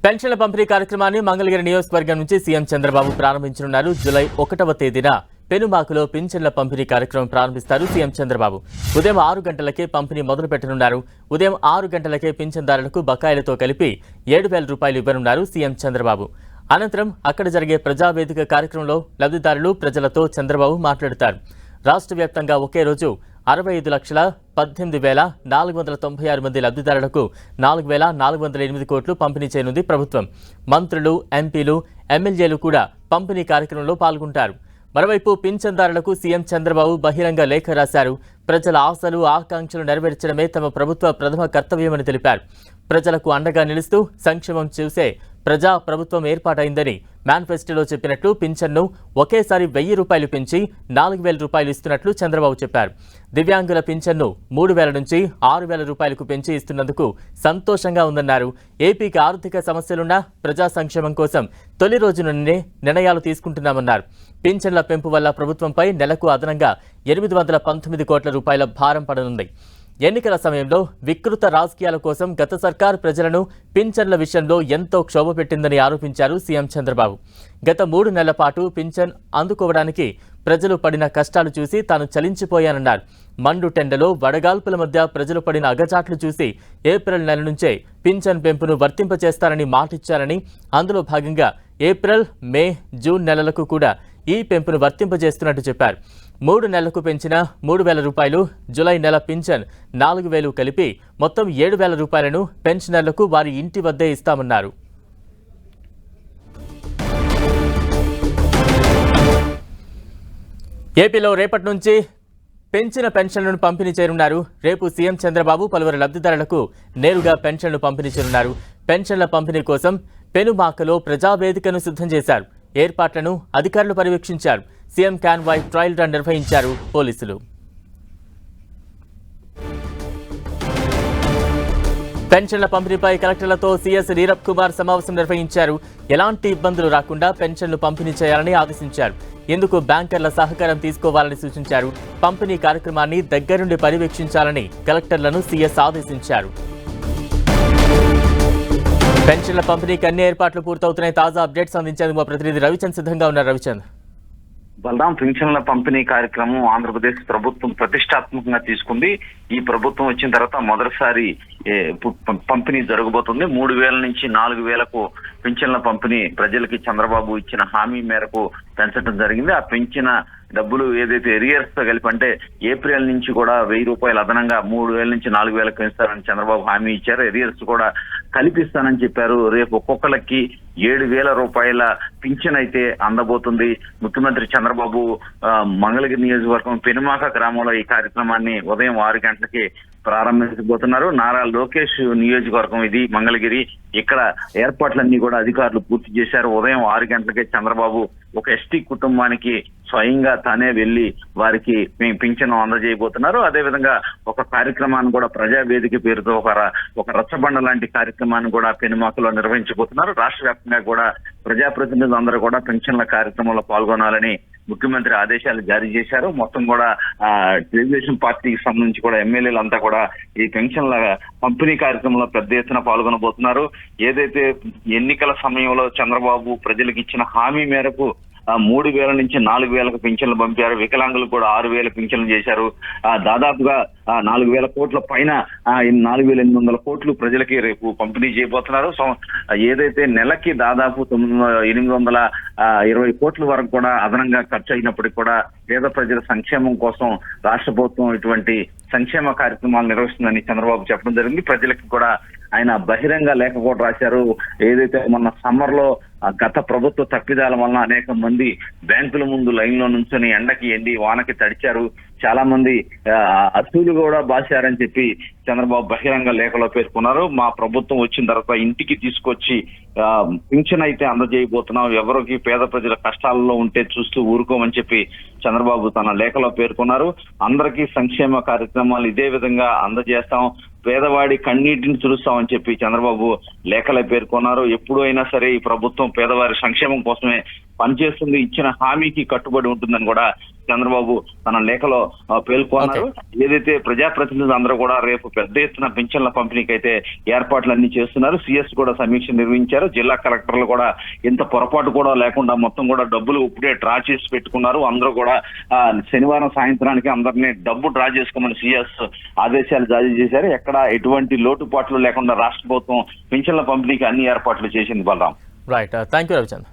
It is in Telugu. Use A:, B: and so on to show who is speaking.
A: పెన్షన్ల పంపిణీ కార్యక్రమాన్ని మంగళగిరి నియోజకవర్గం నుంచి సీఎం చంద్రబాబు ప్రారంభించనున్నారు. జూలై 1వ తేదీన పెనుమాకలో పింఛన్ల పంపిణీ కార్యక్రమం ప్రారంభిస్తారు సీఎం చంద్రబాబు. ఉదయం 6 గంటలకే పంపిణీ మొదలు పెట్టనున్నారు. ఉదయం 6 గంటలకే పింఛన్దారులకు బకాయిలతో కలిపి 7,000 రూపాయలు ఇవ్వనున్నారు సీఎం చంద్రబాబు. అనంతరం అక్కడ జరిగే ప్రజావేదిక కార్యక్రమంలో లబ్ధిదారులు ప్రజలతో చంద్రబాబు మాట్లాడతారు. రాష్ట్ర వ్యాప్తంగా ఒకే రోజు 65,18,496 మంది లబ్ధిదారులకు 4,408 కోట్లు పంపిణీ చేయనుంది ప్రభుత్వం. మంత్రులు, ఎంపీలు, ఎమ్మెల్యేలు కూడా పంపిణీ కార్యక్రమంలో పాల్గొంటారు. మరోవైపు పింఛన్దారులకు సీఎం చంద్రబాబు బహిరంగ లేఖ రాశారు. ప్రజల ఆశలు, ఆకాంక్షలు నెరవేర్చడమే తమ ప్రభుత్వ ప్రథమ కర్తవ్యమని తెలిపారు. ప్రజలకు అండగా నిలుస్తూ సంక్షేమం చూసే ప్రజా ప్రభుత్వం ఏర్పాటైందని మేనిఫెస్టోలో చెప్పినట్లు పింఛన్ను ఒకేసారి 1,000 రూపాయలు పెంచి 4,000 రూపాయలు ఇస్తున్నట్లు చంద్రబాబు చెప్పారు. దివ్యాంగుల పింఛన్ను 3,000 నుంచి 6,000 రూపాయలకు పెంచి ఇస్తున్నందుకు సంతోషంగా ఉందన్నారు. ఏపీకి ఆర్థిక సమస్యలున్నా ప్రజా సంక్షేమం కోసం తొలి రోజు నుండే నిర్ణయాలు తీసుకుంటున్నామన్నారు. పింఛన్ల పెంపు వల్ల ప్రభుత్వంపై నెలకు అదనంగా 819 కోట్ల రూపాయల భారం పడనుంది. ఎన్నికల సమయంలో వికృత రాజకీయాల కోసం గత సర్కారు ప్రజలను పింఛన్ల విషయంలో ఎంతో క్షోభ పెట్టిందని ఆరోపించారు సీఎం చంద్రబాబు. గత 3 నెలల పాటు పింఛన్ అందుకోవడానికి ప్రజలు పడిన కష్టాలు చూసి తాను చలించిపోయానన్నారు. మండు టెండలో వడగాల్పుల మధ్య ప్రజలు పడిన అగచాట్లు చూసి ఏప్రిల్ నెల నుంచే పింఛన్ పెంపును వర్తింపచేస్తారని మాటిచ్చారని, అందులో భాగంగా ఏప్రిల్, మే, జూన్ నెలలకు కూడా ఈ పెంపును వర్తింపజేస్తున్నట్టు చెప్పారు. 3 నెలలకు పెంచిన 3,000 రూపాయలు, జులై నెల పింఛన్ 4,000 కలిపి మొత్తం 7,000 రూపాయలను పెన్షనర్లకు వారి ఇంటి వద్దే ఇస్తామన్నారు. ఏపీలో రేపటి నుంచి పెంచిన పెన్షన్లను పంపిణీ చేయనున్నారు. రేపు సీఎం చంద్రబాబు పలువురు లబ్ధిదారులకు నేరుగా పెన్షన్లు పంపిణీ చేయనున్నారు. పెన్షన్ల పంపిణీ కోసం పెనుమాకలో ప్రజావేదికను సిద్ధం చేశారు. ఏర్పాట్లను అధికారులు పర్యవేక్షించారు. సీఎం కాన్వాయ్ ట్రయల్ రన్ నిర్వహించారు పోలీసులు. పెన్షన్ల పంపిణీపై కలెక్టర్లతో సీఎస్ నీరబ్ కుమార్ సమావేశం నిర్వహించారు. ఎలాంటి ఇబ్బందులు రాకుండా పెన్షన్లు పంపిణీ చేయాలని ఆదేశించారు. ఇందుకు బ్యాంకర్ల సహకారం తీసుకోవాలని సూచించారు. పంపిణీ కార్యక్రమాన్ని దగ్గరుండి పర్యవేక్షించాలని కలెక్టర్లను సీఎస్ ఆదేశించారు. పెన్షన్ల పంపిణీకి అన్ని ఏర్పాట్లు పూర్తవుతున్నాయి. తాజా అప్డేట్స్ అందించేందుకు మా ప్రతినిధి రవిచంద్ సిద్ధంగా ఉన్నారు. రవిచంద్,
B: బలరాం, పెన్షన్ల పంపిణీ కార్యక్రమం ఆంధ్రప్రదేశ్ ప్రభుత్వం ప్రతిష్టాత్మకంగా తీసుకుంది. ఈ ప్రభుత్వం వచ్చిన తర్వాత మొదటిసారి పంపిణీ జరగబోతుంది. 3,000 నుంచి 4,000కు పెన్షన్ల పంపిణీ ప్రజలకి చంద్రబాబు ఇచ్చిన హామీ మేరకు పెంచడం జరిగింది. ఆ పెంచిన డబ్బులు ఏదైతే ఎరియర్స్ తో కలిపి అంటే ఏప్రిల్ నుంచి కూడా 1,000 రూపాయలు అదనంగా 3,000 నుంచి 4,000కు పెంచుతారని చంద్రబాబు హామీ ఇచ్చారు. ఎరియర్స్ కూడా కల్పిస్తానని చెప్పారు. రేపు ఒక్కొక్కరికి 7,000 రూపాయల పింఛన్ అయితే అందబోతుంది. ముఖ్యమంత్రి చంద్రబాబు మంగళగిరి నియోజకవర్గం పెనుమాక గ్రామంలో ఈ కార్యక్రమాన్ని ఉదయం 6 గంటలకి ప్రారంభించబోతున్నారు. నారా లోకేష్ నియోజకవర్గం ఇది మంగళగిరి. ఇక్కడ ఏర్పాట్లన్నీ కూడా అధికారులు పూర్తి చేశారు. ఉదయం 6 గంటలకే చంద్రబాబు ఒక ఎస్టీ కుటుంబానికి స్వయంగా తానే వెళ్లి వారికి పింఛను అందజేయబోతున్నారు. అదేవిధంగా ఒక కార్యక్రమాన్ని కూడా ప్రజావేదిక పేరుతో ఒక రచ్చబండ లాంటి కార్యక్రమాన్ని కూడా పెనుమాకలో నిర్వహించబోతున్నారు. రాష్ట్ర వ్యాప్తంగా కూడా ప్రజాప్రతినిధులు అందరూ కూడా పెన్షన్ల కార్యక్రమంలో పాల్గొనాలని ముఖ్యమంత్రి ఆదేశాలు జారీ చేశారు. మొత్తం కూడా తెలుగుదేశం పార్టీకి సంబంధించి కూడా ఎమ్మెల్యేలు అంతా కూడా ఈ పెన్షన్ల పంపిణీ కార్యక్రమంలో పెద్ద ఎత్తున పాల్గొనబోతున్నారు. ఏదైతే ఎన్నికల సమయంలో చంద్రబాబు ప్రజలకు ఇచ్చిన హామీ మేరకు 3,000 నుంచి 4,000కు పింఛన్లు పంపారు. వికలాంగులకు కూడా 6,000 పింఛన్లు చేశారు. దాదాపుగా 4,000 కోట్ల పైన 4,800 కోట్లు ప్రజలకి రేపు పంపిణీ చేయబోతున్నారు. ఏదైతే నెలకి దాదాపు 820 కోట్ల వరకు కూడా అదనంగా ఖర్చు అయినప్పటికీ కూడా పేద ప్రజల సంక్షేమం కోసం రాష్ట్ర ప్రభుత్వం ఇటువంటి సంక్షేమ కార్యక్రమాలు నిర్వహిస్తుందని చంద్రబాబు చెప్పడం జరిగింది. ప్రజలకు కూడా ఆయన బహిరంగ లేఖ కూడా రాశారు. ఏదైతే మొన్న సమ్మర్ లో గత ప్రభుత్వ తప్పిదాల వలన అనేక మంది బ్యాంకుల ముందు లైన్ లో నుంచొని ఎండకి ఎండి వానకి తడిచారు. చాలా మంది అసూలు కూడా బాశారని చెప్పి చంద్రబాబు బహిరంగ లేఖలో పేర్కొన్నారు. మా ప్రభుత్వం వచ్చిన తర్వాత ఇంటికి తీసుకొచ్చి పింఛన్ అయితే అందజేయబోతున్నాం. ఎవరికి పేద ప్రజల కష్టాలలో ఉంటే చూస్తూ ఊరుకోమని చెప్పి చంద్రబాబు తన లేఖలో పేర్కొన్నారు. అందరికీ సంక్షేమ కార్యక్రమాలు ఇదే విధంగా అందజేస్తాం, పేదవాడి కన్నీటిని తుడుస్తామని చెప్పి చంద్రబాబు లేఖలో పేర్కొన్నారు. ఎప్పుడు అయినా సరే ఈ ప్రభుత్వం పేదవారి సంక్షేమం కోసమే పనిచేస్తుంది, ఇచ్చిన హామీకి కట్టుబడి ఉంటుందని కూడా చంద్రబాబు తన లేఖలో పేర్కొన్నారు. ఏదైతే ప్రజాప్రతినిధులు అందరూ కూడా రేపు పెద్ద ఎత్తున పింఛన్ల పంపిణీకి అయితే ఏర్పాట్లన్నీ చేస్తున్నారు. సిఎస్ కూడా సమీక్ష నిర్వహించారు. జిల్లా కలెక్టర్లు కూడా ఇంత పొరపాటు కూడా లేకుండా మొత్తం కూడా డబ్బులు ఇప్పుడే డ్రా చేసి పెట్టుకున్నారు. అందరూ కూడా శనివారం సాయంత్రానికి అందరినీ డబ్బు డ్రా చేసుకోమని సిఎస్ ఆదేశాలు జారీ చేశారు. ఎక్కడ ఎటువంటి లోటుపాట్లు లేకుండా రాష్ట్ర ప్రభుత్వం పింఛన్ల పంపిణీకి అన్ని ఏర్పాట్లు చేసింది. Balaram.
A: Right, thank you Ravichandra.